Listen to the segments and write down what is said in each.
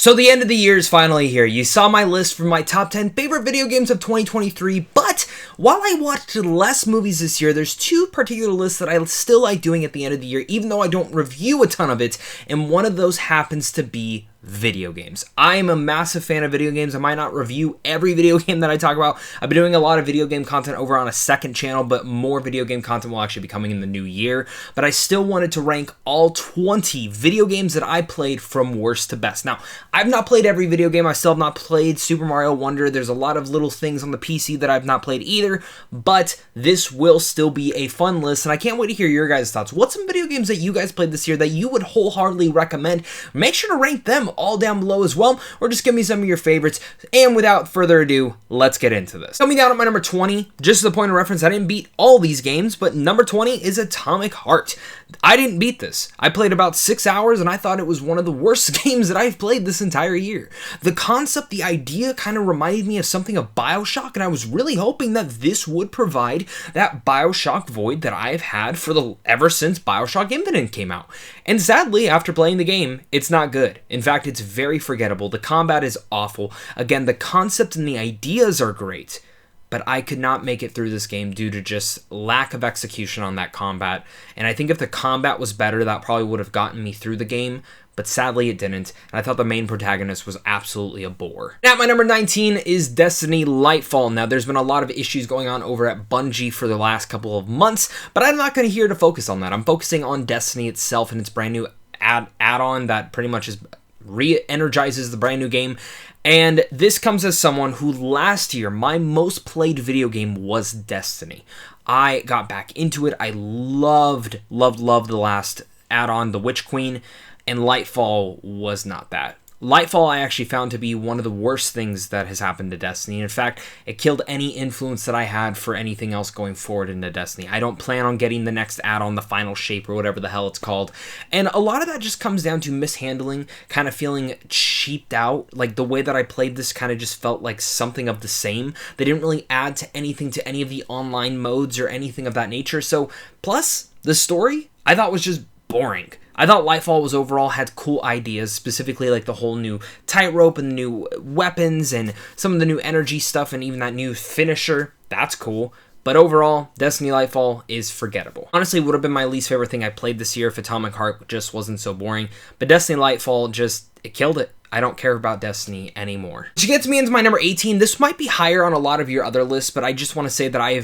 So the end of the year is finally here. You saw my list for my top 10 favorite video games of 2023, but while I watched less movies this year, there's two particular lists that I still like doing at the end of the year, even though I don't review a ton of it, and one of those happens to be video games. I am a massive fan of video games. I might not review every video game that I talk about. I've been doing a lot of video game content over on a second channel, but more video game content will actually be coming in the new year. But I still wanted to rank all 20 video games that I played from worst to best. Now, I've not played every video game. I still have not played Super Mario Wonder. There's a lot of little things on the PC that I've not played either, but this will still be a fun list, and I can't wait to hear your guys' thoughts. What's some video games that you guys played this year that you would wholeheartedly recommend? Make sure to rank them all down below as well, or just give me some of your favorites. And without further ado, let's get into this. Coming down at my number 20, just as a point of reference, I didn't beat all these games, but number 20 is Atomic Heart. I didn't beat this. I played about 6 hours, and I thought it was one of the worst games that I've played this entire year. The concept, the idea kind of reminded me of something of BioShock, and I was really hoping that this would provide that BioShock void that I've had ever since BioShock Infinite came out. And sadly, after playing the game, it's not good. In fact, it's very forgettable. The combat is awful. Again, the concept and the ideas are great, but I could not make it through this game due to just lack of execution on that combat. And I think if the combat was better, that probably would have gotten me through the game, but sadly it didn't, and I thought the main protagonist was absolutely a bore. At my number 19 is Destiny Lightfall. Now, there's been a lot of issues going on over at Bungie for the last couple of months, but I'm not going to here to focus on that. I'm focusing on Destiny itself and its brand new add-on that pretty much is re-energizes the brand new game. And this comes as someone who last year, my most played video game was Destiny. I got back into it. I loved the last add-on, the Witch Queen, and Lightfall was not that. Lightfall I actually found to be one of the worst things that has happened to Destiny. In fact, it killed any influence that I had for anything else going forward into Destiny. I don't plan on getting the next add-on, the Final Shape, or whatever the hell it's called. And a lot of that just comes down to mishandling, kind of feeling cheaped out. Like, the way that I played this kind of just felt like something of the same. They didn't really add to anything, to any of the online modes or anything of that nature. So, plus, the story, I thought was just boring. I thought Lightfall was overall had cool ideas, specifically like the whole new tightrope and the new weapons and some of the new energy stuff and even that new finisher. That's cool. But overall, Destiny Lightfall is forgettable. Honestly, it would have been my least favorite thing I played this year if Atomic Heart just wasn't so boring. But Destiny Lightfall it killed it. I don't care about Destiny anymore. Which gets me into my number 18. This might be higher on a lot of your other lists, but I just want to say that I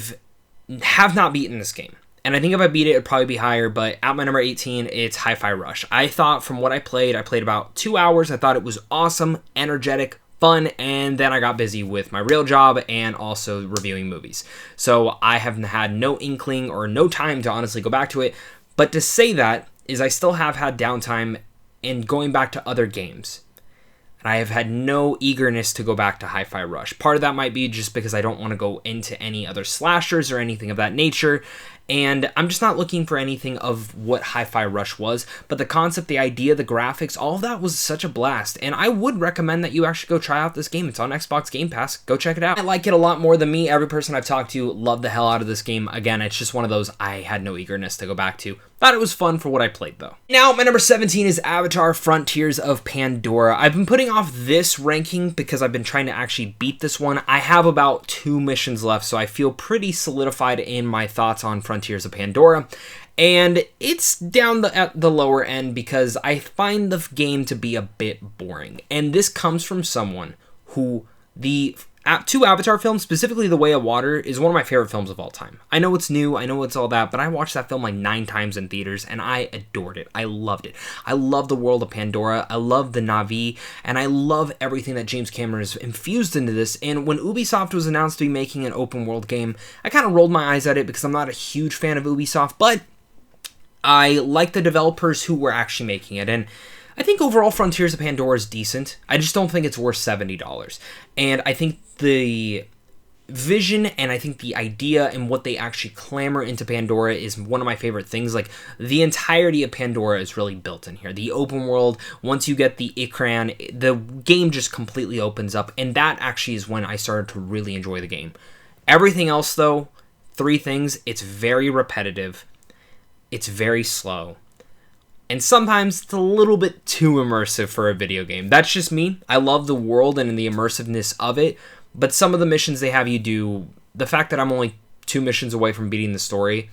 have not beaten this game. And I think if I beat it, it'd probably be higher, but at my number 18, it's HighFi Rush. I thought from what I played about 2 hours. I thought it was awesome, energetic, fun, and then I got busy with my real job and also reviewing movies. So I have had no inkling or no time to honestly go back to it. But to say that is I still have had downtime in going back to other games. And I have had no eagerness to go back to HighFi Rush. Part of that might be just because I don't want to go into any other slashers or anything of that nature. And I'm just not looking for anything of what HighFi Rush was. But the concept, the idea, the graphics, all of that was such a blast. And I would recommend that you actually go try out this game. It's on Xbox Game Pass. Go check it out. I like it a lot more than me. Every person I've talked to loved the hell out of this game. Again, it's just one of those I had no eagerness to go back to. Thought it was fun for what I played, though. Now, my number 17 is Avatar Frontiers of Pandora. I've been putting off this ranking because I've been trying to actually beat this one. I have about 2 missions left, so I feel pretty solidified in my thoughts on Frontiers of Pandora. And it's down at the lower end because I find the game to be a bit boring. And this comes from someone who the 2 Avatar films, specifically The Way of Water, is one of my favorite films of all time. I know it's new, I know it's all that, but I watched that film like 9 times in theaters, and I adored it. I loved it. I love the world of Pandora, I love the Na'vi, and I love everything that James Cameron has infused into this. And when Ubisoft was announced to be making an open world game, I kind of rolled my eyes at it because I'm not a huge fan of Ubisoft, but I like the developers who were actually making it, and I think overall Frontiers of Pandora is decent. I just don't think it's worth $70. And I think the vision and I think the idea and what they actually clamor into Pandora is one of my favorite things. Like, the entirety of Pandora is really built in here. The open world, once you get the Ikran, the game just completely opens up. And that actually is when I started to really enjoy the game. Everything else, though, 3 things. It's very repetitive. It's very slow. And sometimes it's a little bit too immersive for a video game. That's just me. I love the world and the immersiveness of it, but some of the missions they have you do, the fact that I'm only 2 missions away from beating the story,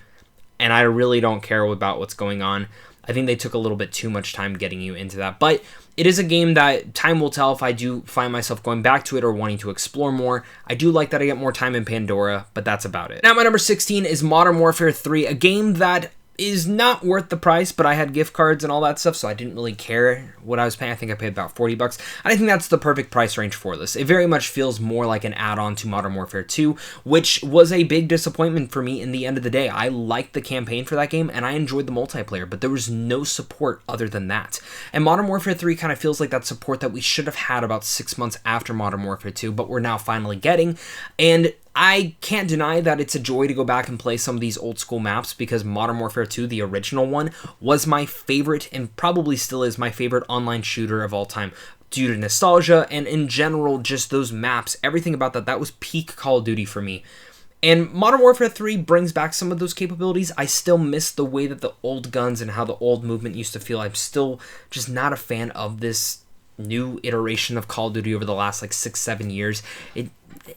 and I really don't care about what's going on, I think they took a little bit too much time getting you into that. But it is a game that time will tell if I do find myself going back to it or wanting to explore more. I do like that I get more time in Pandora, but that's about it. Now, my number 16 is Modern Warfare 3, a game that is not worth the price, but I had gift cards and all that stuff, so I didn't really care what I was paying. I think I paid about $40. And I think that's the perfect price range for this. It very much feels more like an add-on to Modern Warfare 2, which was a big disappointment for me in the end of the day. I liked the campaign for that game, and I enjoyed the multiplayer, but there was no support other than that. And Modern Warfare 3 kind of feels like that support that we should have had about 6 months after Modern Warfare 2, but we're now finally getting. And I can't deny that it's a joy to go back and play some of these old school maps, because Modern Warfare 2, the original one, was my favorite and probably still is my favorite online shooter of all time due to nostalgia and in general just those maps, everything about that was peak Call of Duty for me. And Modern Warfare 3 brings back some of those capabilities. I still miss the way that the old guns and how the old movement used to feel. I'm still just not a fan of this new iteration of Call of Duty over the last like 6-7 years.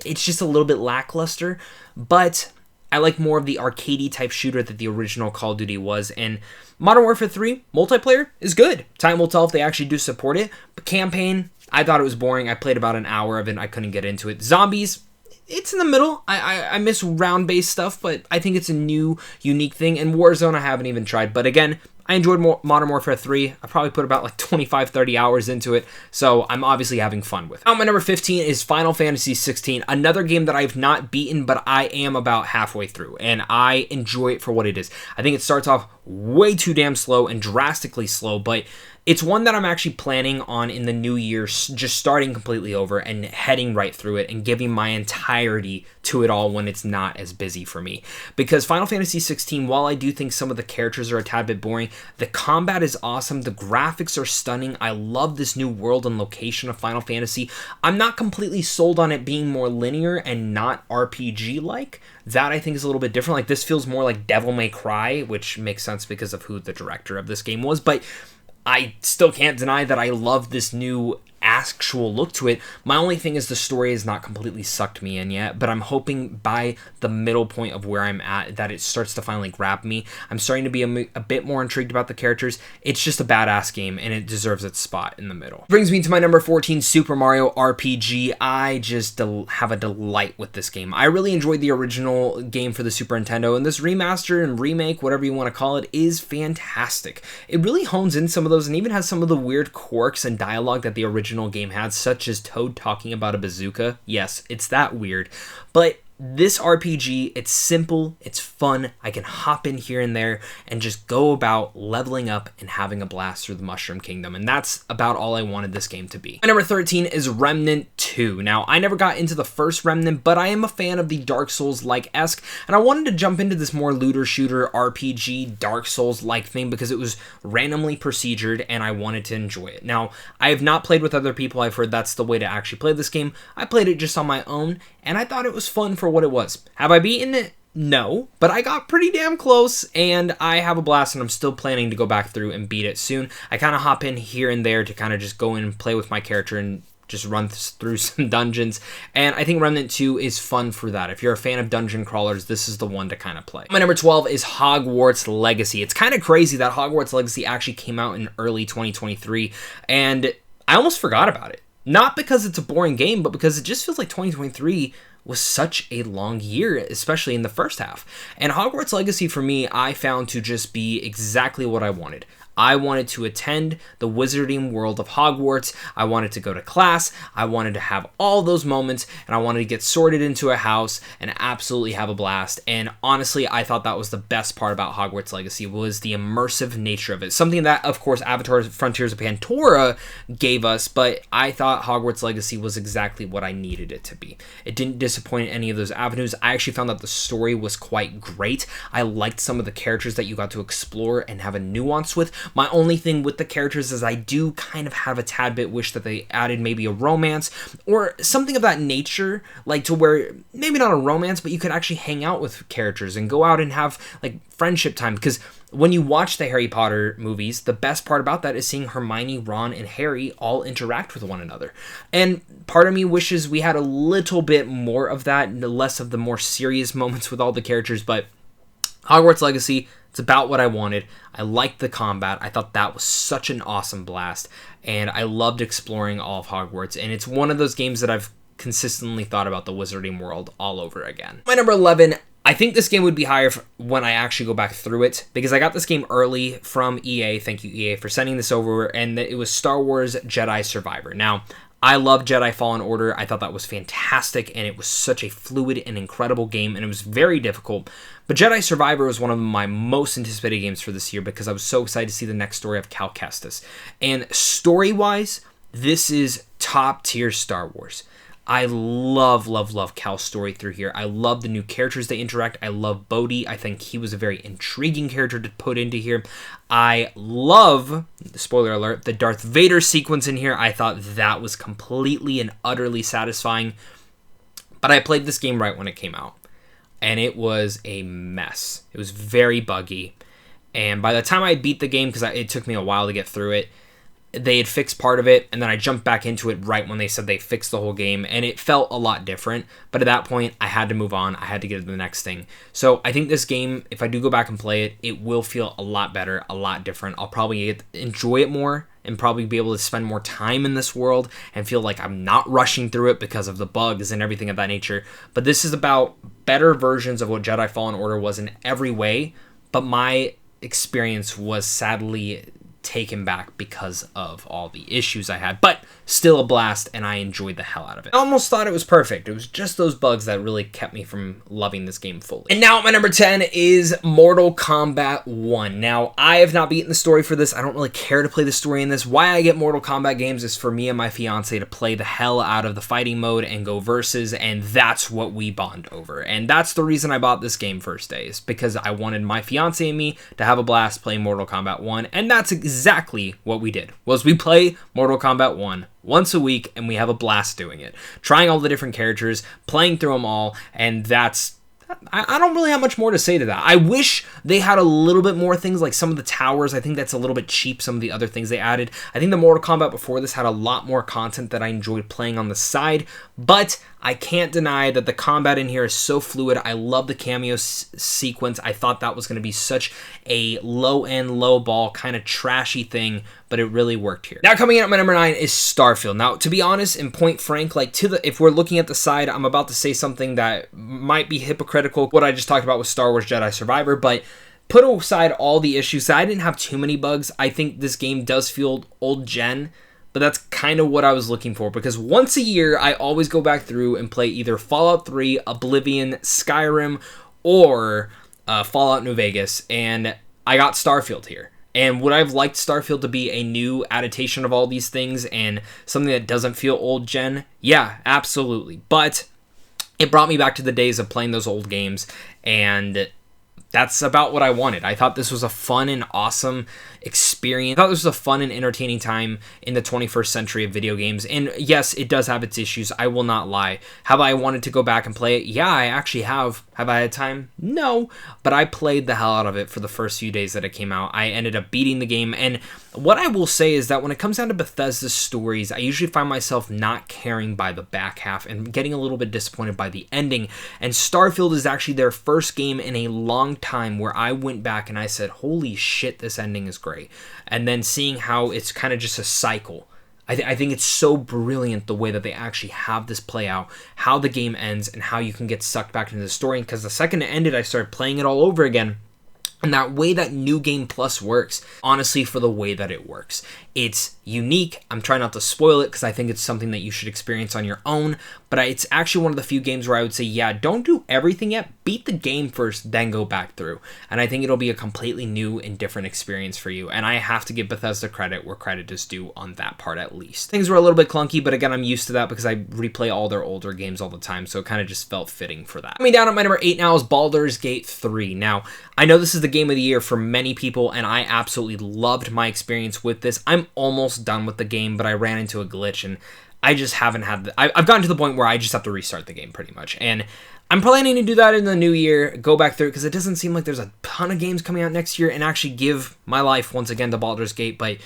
It's just a little bit lackluster, but I like more of the arcadey type shooter that the original Call of Duty was. And Modern Warfare 3 multiplayer is good. Time will tell if they actually do support it. But campaign, I thought it was boring. I played about an hour of it and I couldn't get into it. Zombies, it's in the middle. I miss round-based stuff, but I think it's a new, unique thing. And Warzone I haven't even tried. But again, I enjoyed Modern Warfare 3. I probably put about like 25-30 hours into it, so I'm obviously having fun with it. Now, my number 15 is Final Fantasy 16, another game that I've not beaten, but I am about halfway through, and I enjoy it for what it is. I think it starts off way too damn slow and drastically slow, but it's one that I'm actually planning on in the new year, just starting completely over and heading right through it and giving my entirety to it all when it's not as busy for me. Because Final Fantasy 16, while I do think some of the characters are a tad bit boring, the combat is awesome, the graphics are stunning, I love this new world and location of Final Fantasy. I'm not completely sold on it being more linear and not RPG-like. That I think is a little bit different. Like, this feels more like Devil May Cry, which makes sense because of who the director of this game was, but I still can't deny that I love this new actual look to it. My only thing is the story has not completely sucked me in yet, but I'm hoping by the middle point of where I'm at that it starts to finally grab me. I'm starting to be a bit more intrigued about the characters. It's just a badass game and it deserves its spot in the middle. Brings me to my number 14, Super Mario RPG. I just have a delight with this game. I really enjoyed the original game for the Super Nintendo, and this remaster and remake, whatever you want to call it, is fantastic. It really hones in some of those and even has some of the weird quirks and dialogue that the original game had, such as Toad talking about a bazooka. Yes, it's that weird, but this RPG, it's simple, it's fun, I can hop in here and there and just go about leveling up and having a blast through the Mushroom Kingdom, and that's about all I wanted this game to be. My number 13 is Remnant II. Now, I never got into the first Remnant, but I am a fan of the Dark Souls-like-esque, and I wanted to jump into this more looter shooter RPG Dark Souls-like thing because it was randomly procedured and I wanted to enjoy it. Now, I have not played with other people. I've heard that's the way to actually play this game. I played it just on my own, and I thought it was fun for what it was. Have I beaten it? No, but I got pretty damn close, and I have a blast, and I'm still planning to go back through and beat it soon. I kind of hop in here and there to kind of just go in and play with my character and just run through some dungeons, and I think Remnant 2 is fun for that. If you're a fan of dungeon crawlers, this is the one to kind of play. My number 12 is Hogwarts Legacy. It's kind of crazy that Hogwarts Legacy actually came out in early 2023, and I almost forgot about it. Not because it's a boring game, but because it just feels like 2023 was such a long year, especially in the first half. And Hogwarts Legacy, for me, I found to just be exactly what I wanted. I wanted to attend the wizarding world of Hogwarts. I wanted to go to class. I wanted to have all those moments, and I wanted to get sorted into a house and absolutely have a blast. And honestly, I thought that was the best part about Hogwarts Legacy, was the immersive nature of it. Something that, of course, Avatar Frontiers of Pandora gave us, but I thought Hogwarts Legacy was exactly what I needed it to be. It didn't disappoint in any of those avenues. I actually found that the story was quite great. I liked some of the characters that you got to explore and have a nuance with, My only thing with the characters is I do kind of have a tad bit wish that they added maybe a romance or something of that nature, like to where maybe not a romance, but you could actually hang out with characters and go out and have like friendship time. Because when you watch the Harry Potter movies, the best part about that is seeing Hermione, Ron, and Harry all interact with one another. And part of me wishes we had a little bit more of that, less of the more serious moments with all the characters, but Hogwarts Legacy, it's about what I wanted. I liked the combat. I thought that was such an awesome blast, and I loved exploring all of Hogwarts, and it's one of those games that I've consistently thought about the Wizarding World all over again. My number 11, I think this game would be higher when I actually go back through it, because I got this game early from EA. Thank you, EA, for sending this over, and it was Star Wars Jedi Survivor. Now, I love Jedi Fallen Order. I thought that was fantastic, and it was such a fluid and incredible game, and it was very difficult. But Jedi Survivor was one of my most anticipated games for this year because I was so excited to see the next story of Cal Kestis. And story-wise, this is top-tier Star Wars. I love, love, love Cal's story through here. I love the new characters they interact. I love Bodhi. I think he was a very intriguing character to put into here. I love, spoiler alert, the Darth Vader sequence in here. I thought that was completely and utterly satisfying. But I played this game right when it came out, and it was a mess. It was very buggy. And by the time I beat the game, because it took me a while to get through it, they had fixed part of it, and then I jumped back into it right when they said they fixed the whole game, and it felt a lot different. But at that point, I had to move on. I had to get to the next thing. So I think this game, if I do go back and play it, it will feel a lot better, a lot different. I'll probably enjoy it more and probably be able to spend more time in this world and feel like I'm not rushing through it because of the bugs and everything of that nature. But this is about better versions of what Jedi Fallen Order was in every way, but my experience was sadly taken back because of all the issues I had, but still a blast, and I enjoyed the hell out of it. I almost thought it was perfect. It was just those bugs that really kept me from loving this game fully. And now at my number 10 is Mortal Kombat 1. Now, I have not beaten the story for this. I don't really care to play the story in this. Why I get Mortal Kombat games is for me and my fiance to play the hell out of the fighting mode and go versus, and that's what we bond over. And that's the reason I bought this game first day, is because I wanted my fiance and me to have a blast playing Mortal Kombat 1, and that's exactly what we did, was we play Mortal Kombat 1 once a week, and we have a blast doing it. Trying all the different characters, playing through them all, and that's... I don't really have much more to say to that. I wish they had a little bit more things, like some of the towers. I think that's a little bit cheap, some of the other things they added. I think the Mortal Kombat before this had a lot more content that I enjoyed playing on the side, but I can't deny that the combat in here is so fluid. I love the cameo sequence. I thought that was going to be such a low-end, low-ball, kind of trashy thing, but it really worked here. Now coming in at my number 9 is Starfield. Now, to be honest and point frank, like if we're looking at the side, I'm about to say something that might be hypocritical, what I just talked about with Star Wars Jedi Survivor, but put aside all the issues. I didn't have too many bugs. I think this game does feel old gen, but that's kind of what I was looking for, because once a year, I always go back through and play either Fallout 3, Oblivion, Skyrim, or Fallout New Vegas, and I got Starfield here. And would I have liked Starfield to be a new adaptation of all these things and something that doesn't feel old gen? Yeah, absolutely. But it brought me back to the days of playing those old games, and that's about what I wanted. I thought this was a fun and awesome experience. I thought this was a fun and entertaining time in the 21st century of video games. And yes, it does have its issues. I will not lie. Have I wanted to go back and play it? Yeah, I actually have. Have I had time? No. But I played the hell out of it for the first few days that it came out. I ended up beating the game. And what I will say is that when it comes down to Bethesda's stories, I usually find myself not caring by the back half and getting a little bit disappointed by the ending. And Starfield is actually their first game in a long time where I went back and I said, holy shit, this ending is great. And then seeing how it's kind of just a cycle. I think it's so brilliant the way that they actually have this play out, how the game ends, and how you can get sucked back into the story. Because the second it ended, I started playing it all over again. And that way that New Game Plus works, honestly, for the way that it works. It's unique. I'm trying not to spoil it because I think it's something that you should experience on your own. But it's actually one of the few games where I would say, yeah, don't do everything yet. Beat the game first, then go back through. And I think it'll be a completely new and different experience for you. And I have to give Bethesda credit where credit is due on that part at least. Things were a little bit clunky, but again, I'm used to that because I replay all their older games all the time. So it kind of just felt fitting for that. Coming down at my number 8 now is Baldurs Gate 3. Now, I know this is the game of the year for many people, and I absolutely loved my experience with this. I'm almost done with the game, but I ran into a glitch, and I just haven't had... I've gotten to the point where I just have to restart the game, pretty much. And I'm planning to do that in the new year, go back through it, because it doesn't seem like there's a ton of games coming out next year, and actually give my life, once again, to Baldur's Gate. But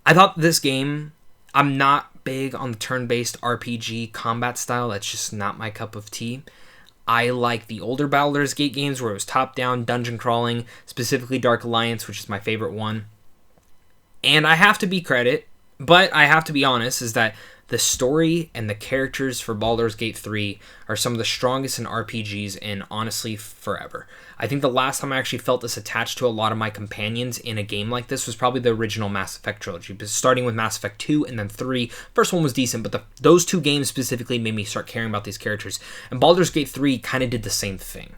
I thought this game... I'm not big on the turn-based RPG combat style. That's just not my cup of tea. I like the older Baldur's Gate games where it was top-down, dungeon crawling, specifically Dark Alliance, which is my favorite one. And I have to be credit, but I have to be honest, is that the story and the characters for Baldur's Gate 3 are some of the strongest in RPGs in, honestly, forever. I think the last time I actually felt this attached to a lot of my companions in a game like this was probably the original Mass Effect trilogy, starting with Mass Effect 2 and then 3. First one was decent, but those two games specifically made me start caring about these characters. And Baldur's Gate 3 kind of did the same thing,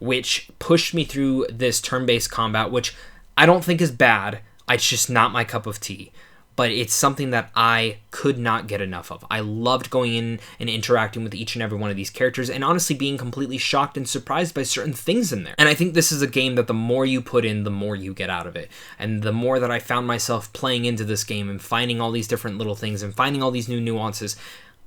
which pushed me through this turn-based combat, which I don't think is bad. It's just not my cup of tea. But it's something that I could not get enough of. I loved going in and interacting with each and every one of these characters, and honestly being completely shocked and surprised by certain things in there. And I think this is a game that the more you put in, the more you get out of it. And the more that I found myself playing into this game and finding all these different little things and finding all these new nuances,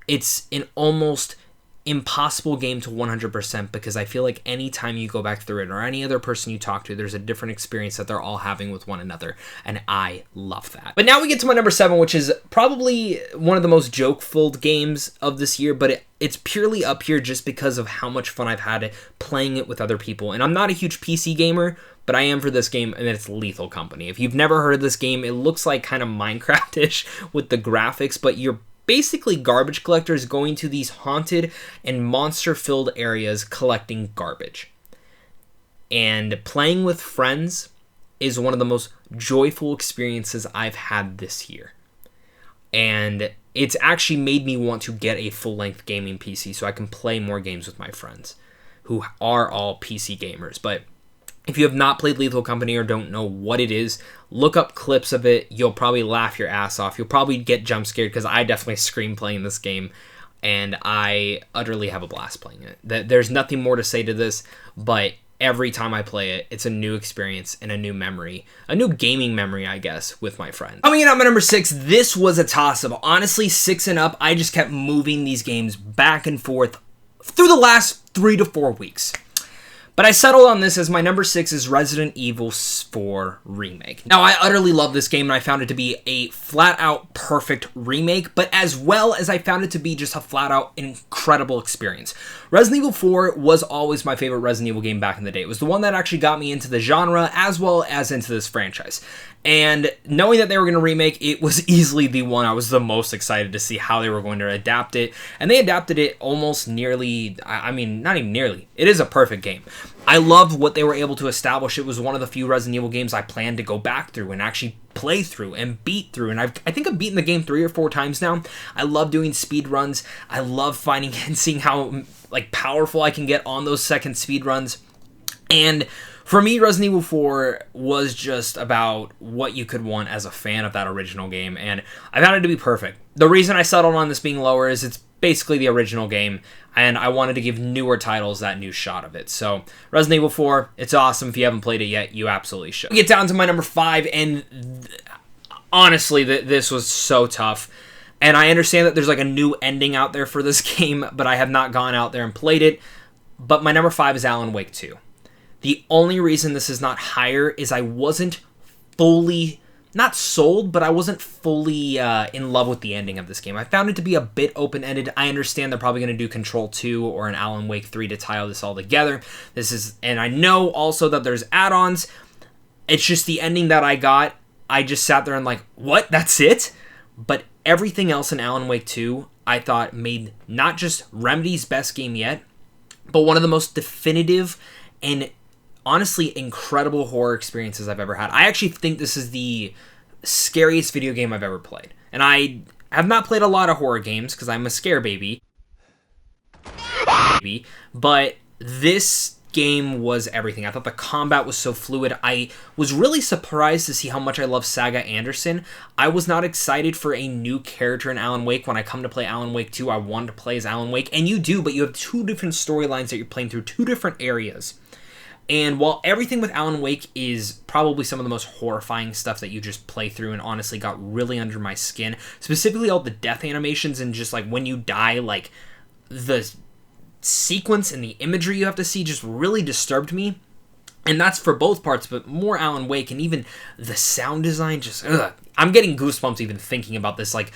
it's an almost impossible game to 100%, because I feel like anytime you go back through it, or any other person you talk to, there's a different experience that they're all having with one another, and I love that. But now we get to my number 7, which is probably one of the most joke-filled games of this year, but it's purely up here just because of how much fun I've had playing it with other people. And I'm not a huge PC gamer, but I am for this game, and it's Lethal Company. If you've never heard of this game, it looks like kind of Minecraft-ish with the graphics, but you're basically garbage collectors going to these haunted and monster-filled areas collecting garbage. And playing with friends is one of the most joyful experiences I've had this year. And it's actually made me want to get a full-length gaming PC so I can play more games with my friends who are all PC gamers. But if you have not played Lethal Company or don't know what it is, look up clips of it. You'll probably laugh your ass off. You'll probably get jump scared, because I definitely scream playing this game, and I utterly have a blast playing it. There's nothing more to say to this, but every time I play it, it's a new experience and a new memory. A new gaming memory, I guess, with my friends. Coming in at my number 6, this was a toss-up. Honestly, 6 and up, I just kept moving these games back and forth through the last 3 to 4 weeks. But I settled on this as my number 6 is Resident Evil 4 Remake. Now, I utterly love this game, and I found it to be a flat-out perfect remake, but as well as I found it to be just a flat-out incredible experience. Resident Evil 4 was always my favorite Resident Evil game back in the day. It was the one that actually got me into the genre, as well as into this franchise. And knowing that they were going to remake, it was easily the one I was the most excited to see how they were going to adapt it. And they adapted it almost nearly, I mean, not even nearly. It is a perfect game. I loved what they were able to establish. It was one of the few Resident Evil games I planned to go back through and actually play through and beat through. And I think I've beaten the game 3 or 4 times now. I love doing speed runs. I love finding and seeing how powerful I can get on those second speed runs. And for me, Resident Evil 4 was just about what you could want as a fan of that original game, and I found it to be perfect. The reason I settled on this being lower is it's basically the original game, and I wanted to give newer titles that new shot of it. So, Resident Evil 4, it's awesome. If you haven't played it yet, you absolutely should. We get down to my number 5, and honestly, this was so tough. And I understand that there's a new ending out there for this game, but I have not gone out there and played it. But my number 5 is Alan Wake 2. The only reason this is not higher is I wasn't fully, not sold, but I wasn't fully in love with the ending of this game. I found it to be a bit open-ended. I understand they're probably going to do Control 2 or an Alan Wake 3 to tie all this all together. And I know also that there's add-ons. It's just the ending that I got, I just sat there and what? That's it? But everything else in Alan Wake 2, I thought made not just Remedy's best game yet, but one of the most definitive and honestly incredible horror experiences I've ever had. I actually think this is the scariest video game I've ever played. And I have not played a lot of horror games because I'm a scare baby. But this game was everything. I thought the combat was so fluid. I was really surprised to see how much I love Saga Anderson. I was not excited for a new character in Alan Wake. When I come to play Alan Wake 2, I wanted to play as Alan Wake. And you do, but you have 2 different storylines that you're playing through, 2 different areas. And while everything with Alan Wake is probably some of the most horrifying stuff that you just play through and honestly got really under my skin, specifically all the death animations and just like when you die, like the sequence and the imagery you have to see just really disturbed me. And that's for both parts, but more Alan Wake, and even the sound design just, ugh. I'm getting goosebumps even thinking about this, like,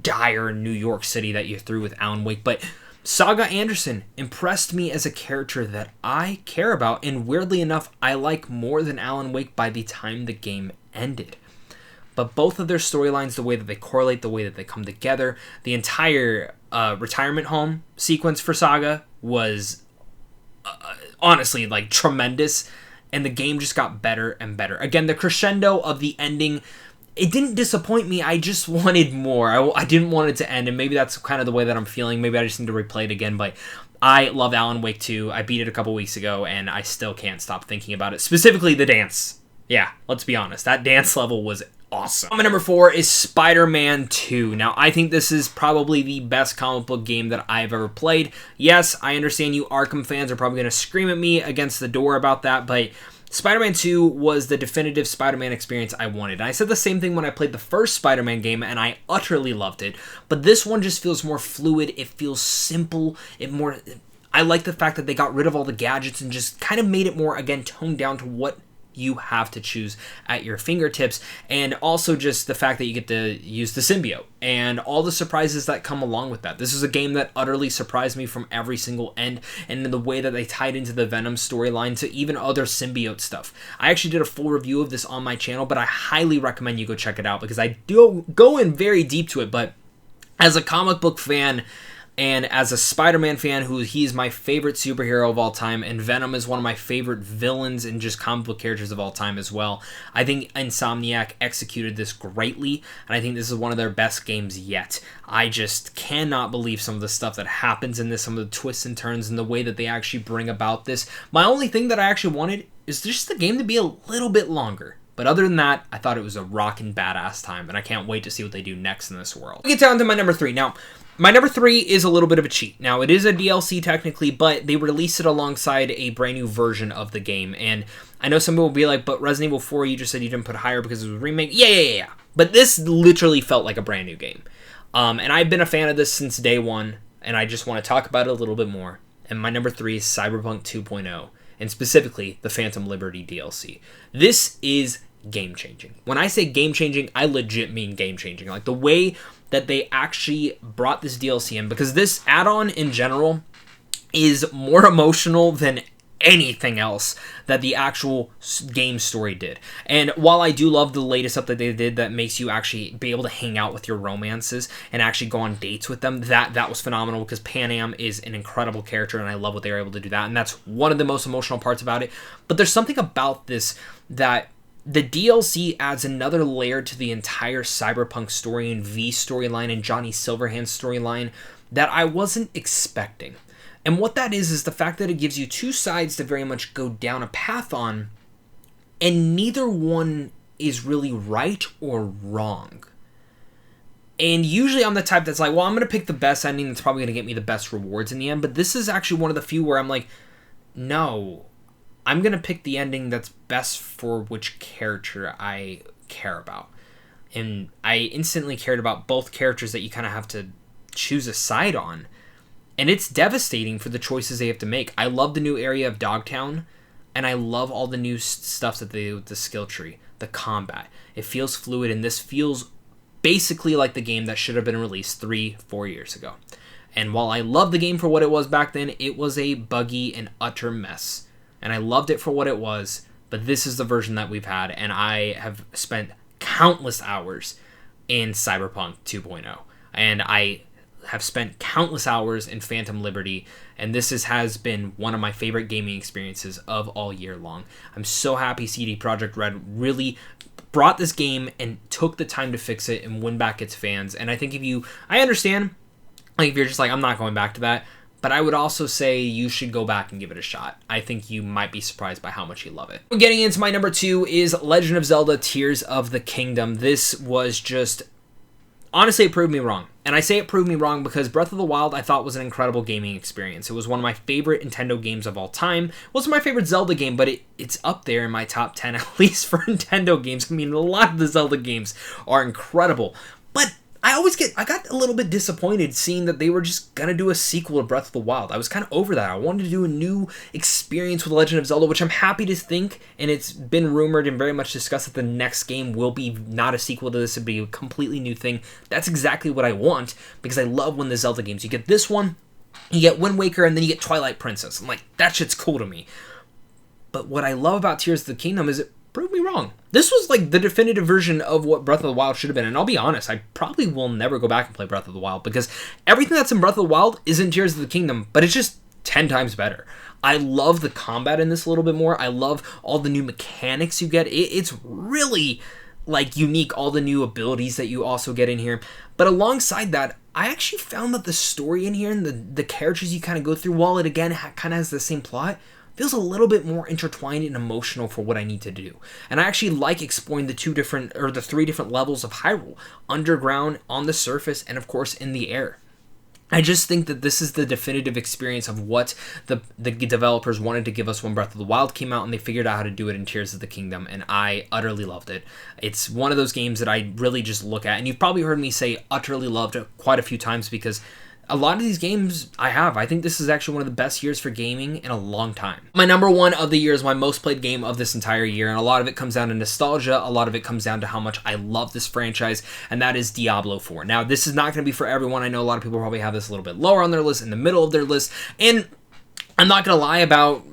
dire New York City that you threw with Alan Wake. But Saga Anderson impressed me as a character that I care about, and weirdly enough, I like more than Alan Wake by the time the game ended. But both of their storylines, the way that they correlate, the way that they come together, the entire retirement home sequence for Saga was honestly, like, tremendous. And the game just got better and better. Again, the crescendo of the ending, it didn't disappoint me. I just wanted more. I didn't want it to end, and maybe that's kind of the way that I'm feeling. Maybe I just need to replay it again, but I love Alan Wake 2. I beat it a couple weeks ago, and I still can't stop thinking about it. Specifically, the dance. Yeah, let's be honest. That dance level was awesome. My number 4 is Spider-Man 2. Now, I think this is probably the best comic book game that I've ever played. Yes, I understand you Arkham fans are probably going to scream at me against the door about that, but Spider-Man 2 was the definitive Spider-Man experience I wanted. And I said the same thing when I played the first Spider-Man game, and I utterly loved it. But this one just feels more fluid. It feels simple. I like the fact that they got rid of all the gadgets and just kind of made it more, again, toned down to what you have to choose at your fingertips, and also just the fact that you get to use the symbiote and all the surprises that come along with that. This is a game that utterly surprised me from every single end, and in the way that they tied into the Venom storyline to even other symbiote stuff. I actually did a full review of this on my channel, but I highly recommend you go check it out because I do go in very deep to it. But as a comic book fan, and as a Spider-Man fan, he's my favorite superhero of all time, and Venom is one of my favorite villains and just comic book characters of all time as well. I think Insomniac executed this greatly, and I think this is one of their best games yet. I just cannot believe some of the stuff that happens in this, some of the twists and turns, and the way that they actually bring about this. My only thing that I actually wanted is just the game to be a little bit longer. But other than that, I thought it was a rockin' badass time, and I can't wait to see what they do next in this world. We get down to my number 3. Now, my number 3 is a little bit of a cheat. Now, it is a DLC technically, but they released it alongside a brand new version of the game. And I know some people will be like, but Resident Evil 4, you just said you didn't put higher because it was a remake. Yeah. But this literally felt like a brand new game. And I've been a fan of this since day one, and I just want to talk about it a little bit more. And my number 3 is Cyberpunk 2.0, and specifically the Phantom Liberty DLC. This is game-changing. When I say game-changing, I legit mean game-changing. Like, the way that they actually brought this DLC in, because this add-on in general is more emotional than anything else that the actual game story did. And while I do love the latest update they did that makes you actually be able to hang out with your romances and actually go on dates with them, that was phenomenal because Pan Am is an incredible character and I love what they were able to do that, and that's one of the most emotional parts about it. But there's something about this that the DLC adds another layer to the entire Cyberpunk story and V storyline and Johnny Silverhand's storyline that I wasn't expecting. And what that is the fact that it gives you two sides to very much go down a path on, and neither one is really right or wrong. And usually I'm the type that's like, well, I'm going to pick the best ending that's probably going to get me the best rewards in the end, but this is actually one of the few where I'm like, no, I'm going to pick the ending that's best for which character I care about. And I instantly cared about both characters that you kind of have to choose a side on. And it's devastating for the choices they have to make. I love the new area of Dogtown, and I love all the new stuff that they do with the skill tree, the combat. It feels fluid, and this feels basically like the game that should have been released 3-4 years ago. And while I love the game for what it was back then, it was a buggy and utter mess. And I loved it for what it was, but this is the version that we've had, and I have spent countless hours in Cyberpunk 2.0. And I have spent countless hours in Phantom Liberty, and this has been one of my favorite gaming experiences of all year long. I'm so happy CD Projekt Red really brought this game and took the time to fix it and win back its fans. And I think I understand, like, if you're just like, I'm not going back to that, but I would also say you should go back and give it a shot. I think you might be surprised by how much you love it. Getting into my number 2 is Legend of Zelda Tears of the Kingdom. This was just honestly, it proved me wrong. And I say it proved me wrong because Breath of the Wild I thought was an incredible gaming experience. It was one of my favorite Nintendo games of all time. It wasn't my favorite Zelda game, but it's up there in my top 10, at least for Nintendo games. I mean, a lot of the Zelda games are incredible. But I got a little bit disappointed seeing that they were just gonna do a sequel to Breath of the Wild. I was kind of over that. I wanted to do a new experience with The Legend of Zelda, which I'm happy to think, and it's been rumored and very much discussed that the next game will be not a sequel to this, it'll be a completely new thing. That's exactly what I want, because I love when the Zelda games, you get this one, you get Wind Waker, and then you get Twilight Princess. I'm like, that shit's cool to me. But what I love about Tears of the Kingdom is it proved me wrong. This was like the definitive version of what Breath of the Wild should have been, and I'll be honest, I probably will never go back and play Breath of the Wild, because everything that's in Breath of the Wild is in Tears of the Kingdom, but it's just 10 times better. I love the combat in this a little bit more. I love all the new mechanics you get. It's really like unique, all the new abilities that you also get in here. But alongside that, I actually found that the story in here and the characters you kind of go through, while it again kind of has the same plot, feels a little bit more intertwined and emotional for what I need to do. And I actually like exploring the three different levels of Hyrule: underground, on the surface, and of course in the air. I just think that this is the definitive experience of what the developers wanted to give us when Breath of the Wild came out, and they figured out how to do it in Tears of the Kingdom, and I utterly loved it. It's one of those games that I really just look at, and you've probably heard me say utterly loved it quite a few times, because a lot of these games I think this is actually one of the best years for gaming in a long time. My number one of the year is my most played game of this entire year, and a lot of it comes down to nostalgia, a lot of it comes down to how much I love this franchise, and that is Diablo IV. Now, this is not going to be for everyone. I know a lot of people probably have this a little bit lower on their list, in the middle of their list, and I'm not going to lie about,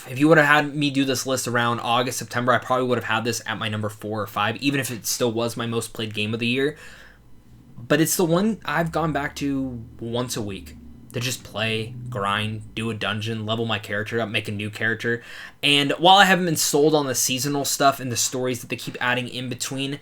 if you would have had me do this list around August, September, I probably would have had this at my number 4 or 5, even if it still was my most played game of the year. But it's the one I've gone back to once a week to just play, grind, do a dungeon, level my character up, make a new character. And while I haven't been sold on the seasonal stuff and the stories that they keep adding in between,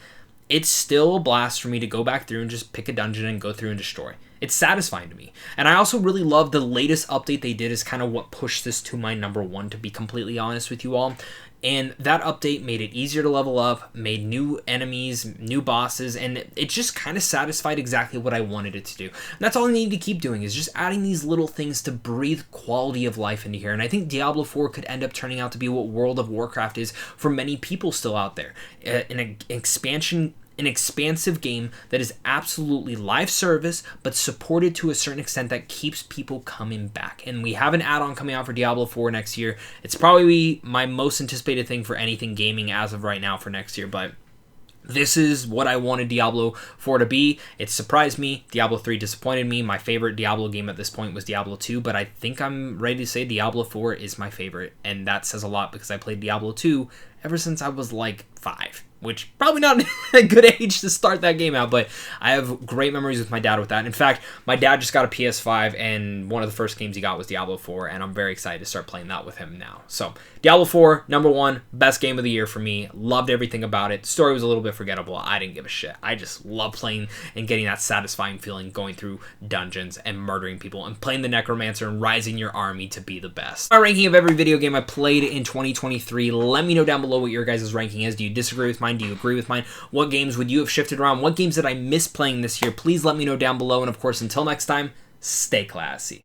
it's still a blast for me to go back through and just pick a dungeon and go through and destroy. It's satisfying to me. And I also really love the latest update they did is kind of what pushed this to my number 1, to be completely honest with you all. And that update made it easier to level up, made new enemies, new bosses, and it just kind of satisfied exactly what I wanted it to do. And that's all I need to keep doing, is just adding these little things to breathe quality of life into here. And I think Diablo IV could end up turning out to be what World of Warcraft is for many people still out there. An expansive game that is absolutely live service, but supported to a certain extent that keeps people coming back. And we have an add-on coming out for Diablo IV next year. It's probably my most anticipated thing for anything gaming as of right now for next year, but this is what I wanted Diablo 4 to be. It surprised me. Diablo 3 disappointed me. My favorite Diablo game at this point was Diablo 2, but I think I'm ready to say Diablo 4 is my favorite, and that says a lot because I played Diablo 2 ever since I was like 5. Which probably not a good age to start that game out, but I have great memories with my dad with that. In fact, my dad just got a PS5, and one of the first games he got was Diablo 4, and I'm very excited to start playing that with him now. So, Diablo 4, number 1, best game of the year for me. Loved everything about it. The story was a little bit forgettable. I didn't give a shit. I just love playing and getting that satisfying feeling going through dungeons and murdering people and playing the Necromancer and rising your army to be the best. My ranking of every video game I played in 2023. Let me know down below what your guys' ranking is. Do you disagree with mine? Do you agree with mine? What games would you have shifted around? What games did I miss playing this year? Please let me know down below. And of course, until next time, stay classy.